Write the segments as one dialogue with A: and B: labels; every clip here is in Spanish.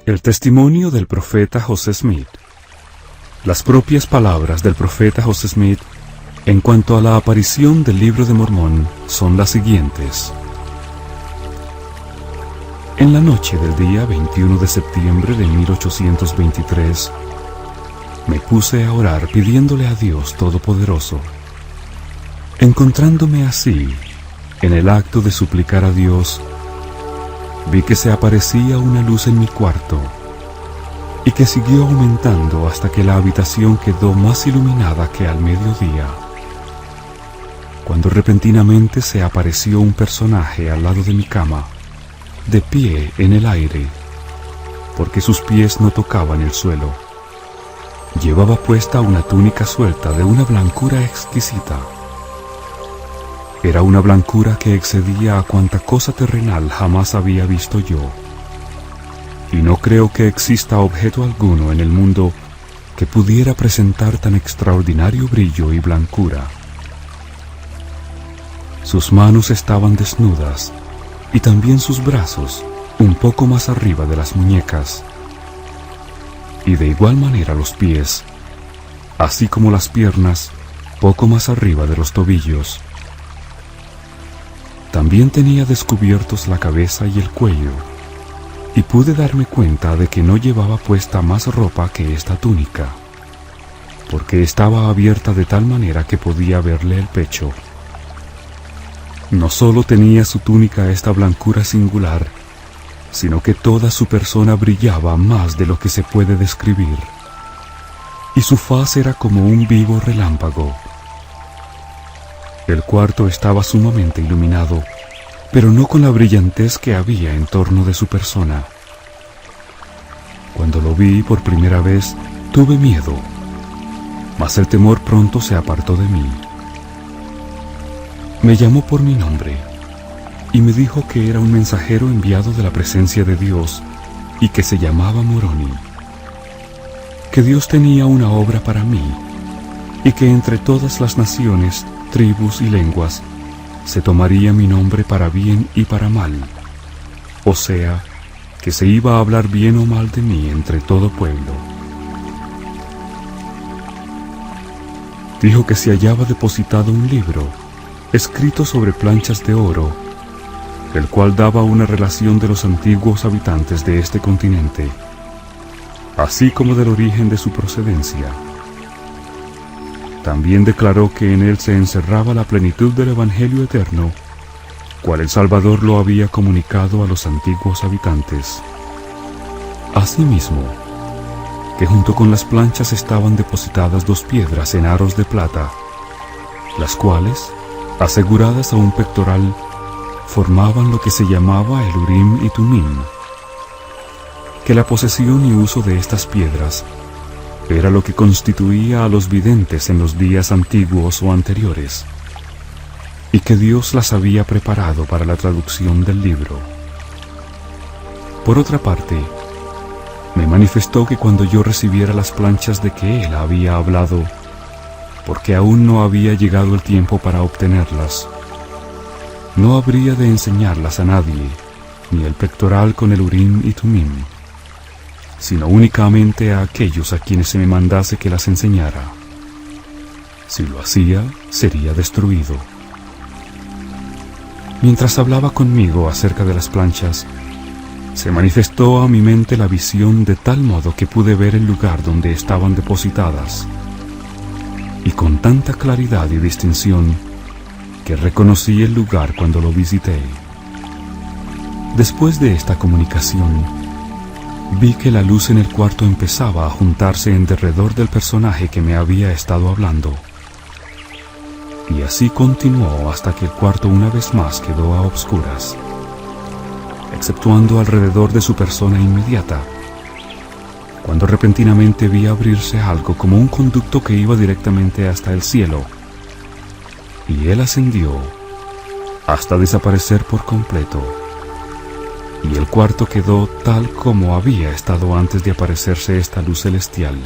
A: El testimonio del profeta José Smith. Las propias palabras del profeta José Smith en cuanto a la aparición del Libro de Mormón son las siguientes. En la noche del día 21 de septiembre de 1823, me puse a orar pidiéndole a Dios Todopoderoso. Encontrándome así, en el acto de suplicar a Dios, vi que se aparecía una luz en mi cuarto y que siguió aumentando hasta que la habitación quedó más iluminada que al mediodía, cuando repentinamente se apareció un personaje al lado de mi cama, de pie en el aire, porque sus pies no tocaban el suelo. Llevaba puesta una túnica suelta de una blancura exquisita. Era una blancura que excedía a cuanta cosa terrenal jamás había visto yo. Y no creo que exista objeto alguno en el mundo que pudiera presentar tan extraordinario brillo y blancura. Sus manos estaban desnudas, y también sus brazos, un poco más arriba de las muñecas, y de igual manera los pies, así como las piernas, poco más arriba de los tobillos. También tenía descubiertos la cabeza y el cuello, y pude darme cuenta de que no llevaba puesta más ropa que esta túnica, porque estaba abierta de tal manera que podía verle el pecho. No solo tenía su túnica esta blancura singular, sino que toda su persona brillaba más de lo que se puede describir, y su faz era como un vivo relámpago. El cuarto estaba sumamente iluminado, pero no con la brillantez que había en torno de su persona. Cuando lo vi por primera vez, tuve miedo, mas el temor pronto se apartó de mí. Me llamó por mi nombre, y me dijo que era un mensajero enviado de la presencia de Dios, y que se llamaba Moroni, que Dios tenía una obra para mí, y que entre todas las naciones, tribus y lenguas, se tomaría mi nombre para bien y para mal, o sea, que se iba a hablar bien o mal de mí entre todo pueblo. Dijo que se hallaba depositado un libro, escrito sobre planchas de oro, el cual daba una relación de los antiguos habitantes de este continente, así como del origen de su procedencia. También declaró que en él se encerraba la plenitud del Evangelio eterno, cual el Salvador lo había comunicado a los antiguos habitantes. Asimismo, que junto con las planchas estaban depositadas 2 piedras en aros de plata, las cuales, aseguradas a un pectoral, formaban lo que se llamaba el Urim y Tumim, que la posesión y uso de estas piedras era lo que constituía a los videntes en los días antiguos o anteriores, y que Dios las había preparado para la traducción del libro. Por otra parte, me manifestó que cuando yo recibiera las planchas de que él había hablado, porque aún no había llegado el tiempo para obtenerlas, no habría de enseñarlas a nadie, ni el pectoral con el Urim y Tumim, sino únicamente a aquellos a quienes se me mandase que las enseñara. Si lo hacía, sería destruido. Mientras hablaba conmigo acerca de las planchas, se manifestó a mi mente la visión de tal modo que pude ver el lugar donde estaban depositadas, y con tanta claridad y distinción que reconocí el lugar cuando lo visité. Después de esta comunicación, vi que la luz en el cuarto empezaba a juntarse en derredor del personaje que me había estado hablando. Y así continuó hasta que el cuarto una vez más quedó a obscuras, exceptuando alrededor de su persona inmediata, cuando repentinamente vi abrirse algo como un conducto que iba directamente hasta el cielo, y él ascendió hasta desaparecer por completo, y el cuarto quedó tal como había estado antes de aparecerse esta luz celestial.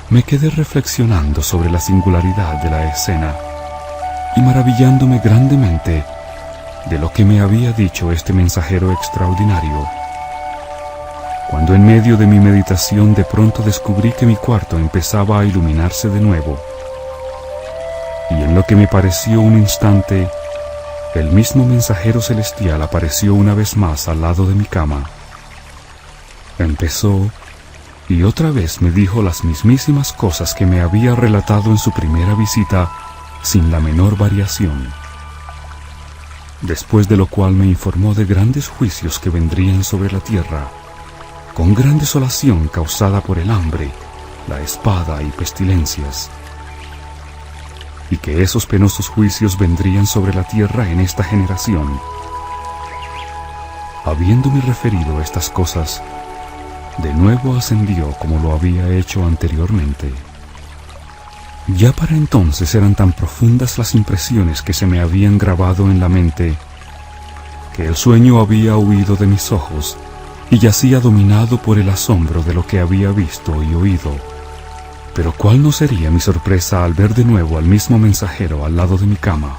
A: Me quedé reflexionando sobre la singularidad de la escena y maravillándome grandemente de lo que me había dicho este mensajero extraordinario. cuando en medio de mi meditación de pronto descubrí que mi cuarto empezaba a iluminarse de nuevo, y en lo que me pareció un instante, el mismo mensajero celestial apareció una vez más al lado de mi cama. Empezó y otra vez me dijo las mismísimas cosas que me había relatado en su primera visita, sin la menor variación. Después de lo cual me informó de grandes juicios que vendrían sobre la tierra, con gran desolación causada por el hambre, la espada y pestilencias, y que esos penosos juicios vendrían sobre la tierra en esta generación. Habiéndome referido estas cosas, de nuevo ascendió como lo había hecho anteriormente. Ya para entonces eran tan profundas las impresiones que se me habían grabado en la mente, que el sueño había huido de mis ojos y yacía dominado por el asombro de lo que había visto y oído. Pero cuál no sería mi sorpresa al ver de nuevo al mismo mensajero al lado de mi cama,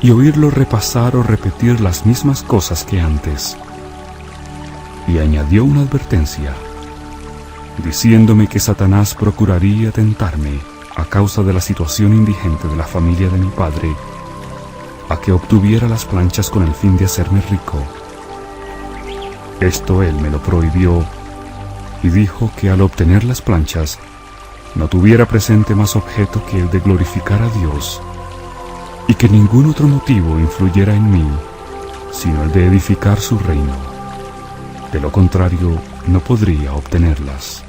A: y oírlo repasar o repetir las mismas cosas que antes. Y añadió una advertencia, diciéndome que Satanás procuraría tentarme a causa de la situación indigente de la familia de mi padre, a que obtuviera las planchas con el fin de hacerme rico. Esto él me lo prohibió, y dijo que al obtener las planchas, no tuviera presente más objeto que el de glorificar a Dios, y que ningún otro motivo influyera en mí, sino el de edificar su reino. De lo contrario, no podría obtenerlas.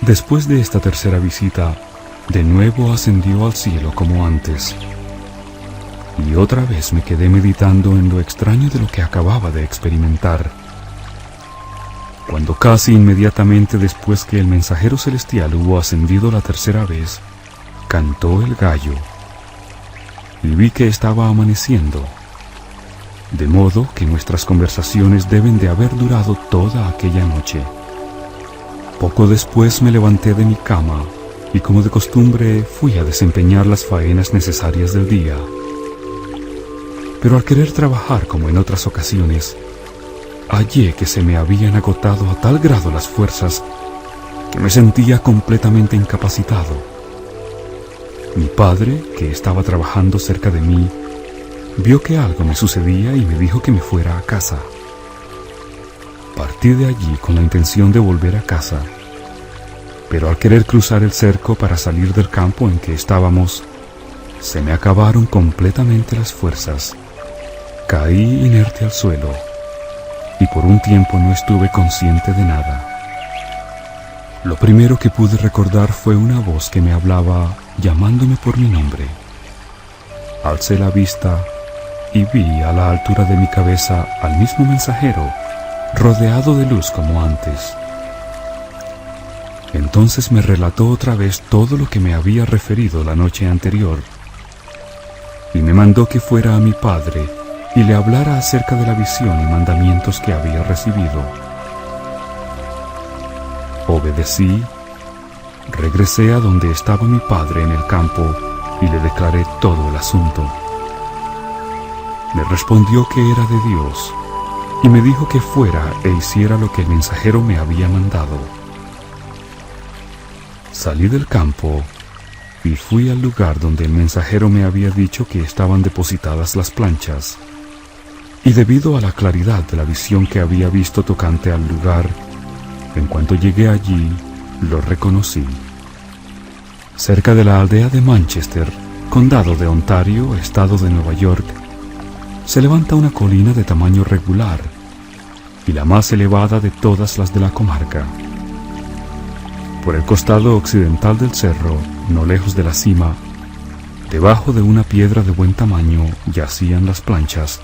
A: Después de esta tercera visita, de nuevo ascendió al cielo como antes, y otra vez me quedé meditando en lo extraño de lo que acababa de experimentar, cuando casi inmediatamente después que el mensajero celestial hubo ascendido la tercera vez, cantó el gallo, y vi que estaba amaneciendo, de modo que nuestras conversaciones deben de haber durado toda aquella noche. Poco después me levanté de mi cama, y como de costumbre fui a desempeñar las faenas necesarias del día. Pero al querer trabajar como en otras ocasiones, hallé que se me habían agotado a tal grado las fuerzas que me sentía completamente incapacitado. Mi padre, que estaba trabajando cerca de mí, vio que algo me sucedía y me dijo que me fuera a casa. Partí de allí con la intención de volver a casa, pero al querer cruzar el cerco para salir del campo en que estábamos, se me acabaron completamente las fuerzas. Caí inerte al suelo, y por un tiempo no estuve consciente de nada. Lo primero que pude recordar fue una voz que me hablaba llamándome por mi nombre. Alcé la vista y vi a la altura de mi cabeza al mismo mensajero, rodeado de luz como antes. Entonces me relató otra vez todo lo que me había referido la noche anterior, y me mandó que fuera a mi padre y le hablara acerca de la visión y mandamientos que había recibido. Obedecí, regresé a donde estaba mi padre en el campo y le declaré todo el asunto. Me respondió que era de Dios y me dijo que fuera e hiciera lo que el mensajero me había mandado. Salí del campo y fui al lugar donde el mensajero me había dicho que estaban depositadas las planchas, y debido a la claridad de la visión que había visto tocante al lugar, en cuanto llegué allí, lo reconocí. Cerca de la aldea de Manchester, condado de Ontario, estado de Nueva York, se levanta una colina de tamaño regular, y la más elevada de todas las de la comarca. Por el costado occidental del cerro, no lejos de la cima, debajo de una piedra de buen tamaño, yacían las planchas,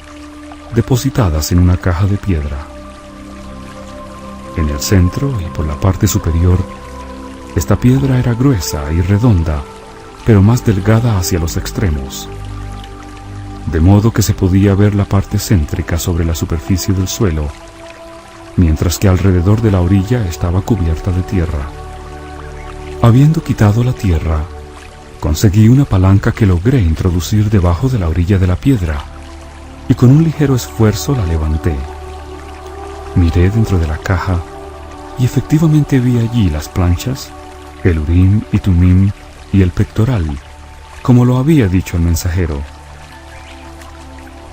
A: depositadas en una caja de piedra. En el centro y por la parte superior, esta piedra era gruesa y redonda, pero más delgada hacia los extremos, de modo que se podía ver la parte céntrica sobre la superficie del suelo, mientras que alrededor de la orilla estaba cubierta de tierra. Habiendo quitado la tierra, conseguí una palanca que logré introducir debajo de la orilla de la piedra, y con un ligero esfuerzo la levanté. Miré dentro de la caja y efectivamente vi allí las planchas, el Urim y Tumim y el pectoral, como lo había dicho el mensajero.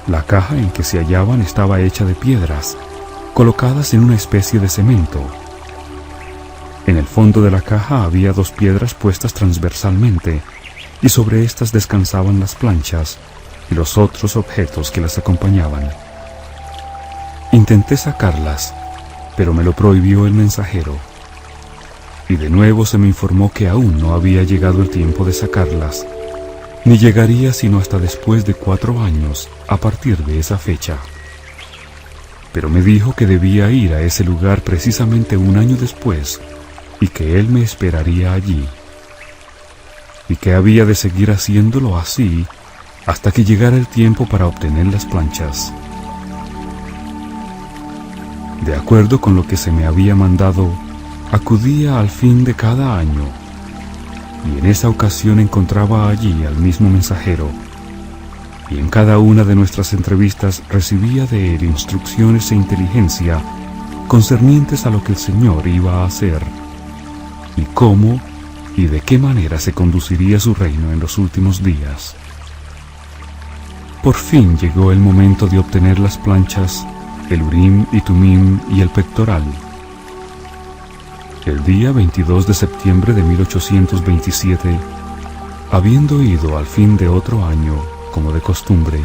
A: La caja en que se hallaban estaba hecha de piedras, colocadas en una especie de cemento. En el fondo de la caja había 2 piedras puestas transversalmente, y sobre estas descansaban las planchas y los otros objetos que las acompañaban. Intenté sacarlas, pero me lo prohibió el mensajero. Y de nuevo se me informó que aún no había llegado el tiempo de sacarlas, ni llegaría sino hasta después de 4 años a partir de esa fecha. Pero me dijo que debía ir a ese lugar precisamente 1 año después y que él me esperaría allí, y que había de seguir haciéndolo así hasta que llegara el tiempo para obtener las planchas. De acuerdo con lo que se me había mandado, acudía al fin de cada año, y en esa ocasión encontraba allí al mismo mensajero, y en cada una de nuestras entrevistas recibía de él instrucciones e inteligencia concernientes a lo que el Señor iba a hacer, y cómo y de qué manera se conduciría su reino en los últimos días. Por fin llegó el momento de obtener las planchas, el Urim y Tumim y el pectoral. El día 22 de septiembre de 1827, habiendo ido al fin de otro año, como de costumbre,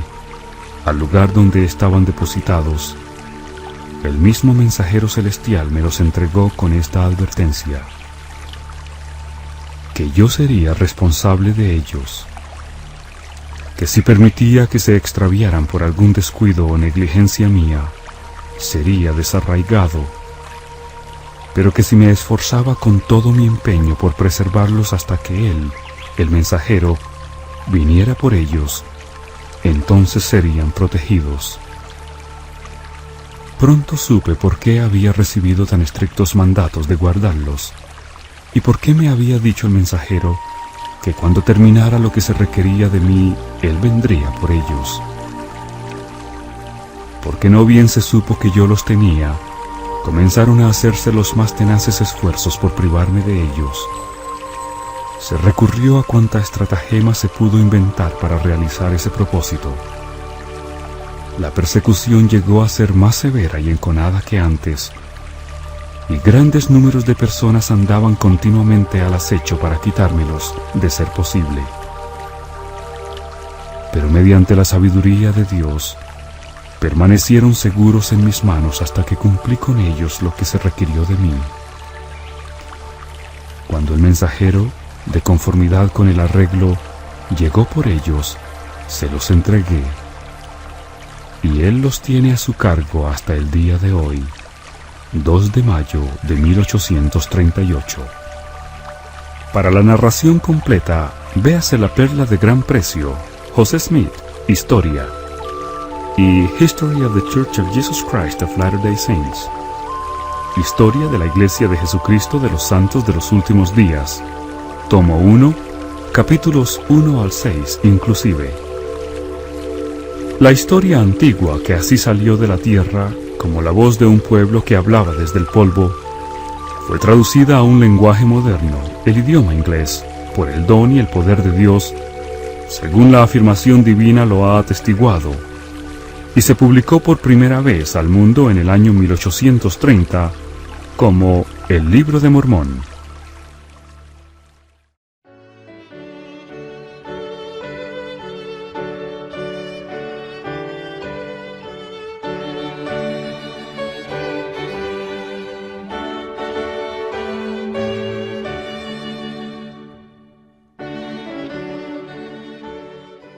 A: al lugar donde estaban depositados, el mismo mensajero celestial me los entregó con esta advertencia: que yo sería responsable de ellos, que si permitía que se extraviaran por algún descuido o negligencia mía, sería desarraigado, pero que si me esforzaba con todo mi empeño por preservarlos hasta que él, el mensajero, viniera por ellos, entonces serían protegidos. Pronto supe por qué había recibido tan estrictos mandatos de guardarlos, y por qué me había dicho el mensajero que cuando terminara lo que se requería de mí, él vendría por ellos. Porque no bien se supo que yo los tenía, comenzaron a hacerse los más tenaces esfuerzos por privarme de ellos. Se recurrió a cuanta estratagema se pudo inventar para realizar ese propósito. La persecución llegó a ser más severa y enconada que antes, y grandes números de personas andaban continuamente al acecho para quitármelos, de ser posible. Pero mediante la sabiduría de Dios, permanecieron seguros en mis manos hasta que cumplí con ellos lo que se requirió de mí. Cuando el mensajero, de conformidad con el arreglo, llegó por ellos, se los entregué, y él los tiene a su cargo hasta el día de hoy, 2 de mayo de 1838. Para la narración completa, véase La perla de gran precio, José Smith, Historia, y History of the Church of Jesus Christ of Latter-day Saints, Historia de la Iglesia de Jesucristo de los Santos de los Últimos Días, tomo 1, capítulos 1 al 6 inclusive. La historia antigua que así salió de la tierra, como la voz de un pueblo que hablaba desde el polvo, fue traducida a un lenguaje moderno, el idioma inglés, por el don y el poder de Dios, según la afirmación divina lo ha atestiguado, y se publicó por primera vez al mundo en el año 1830 como el Libro de Mormón.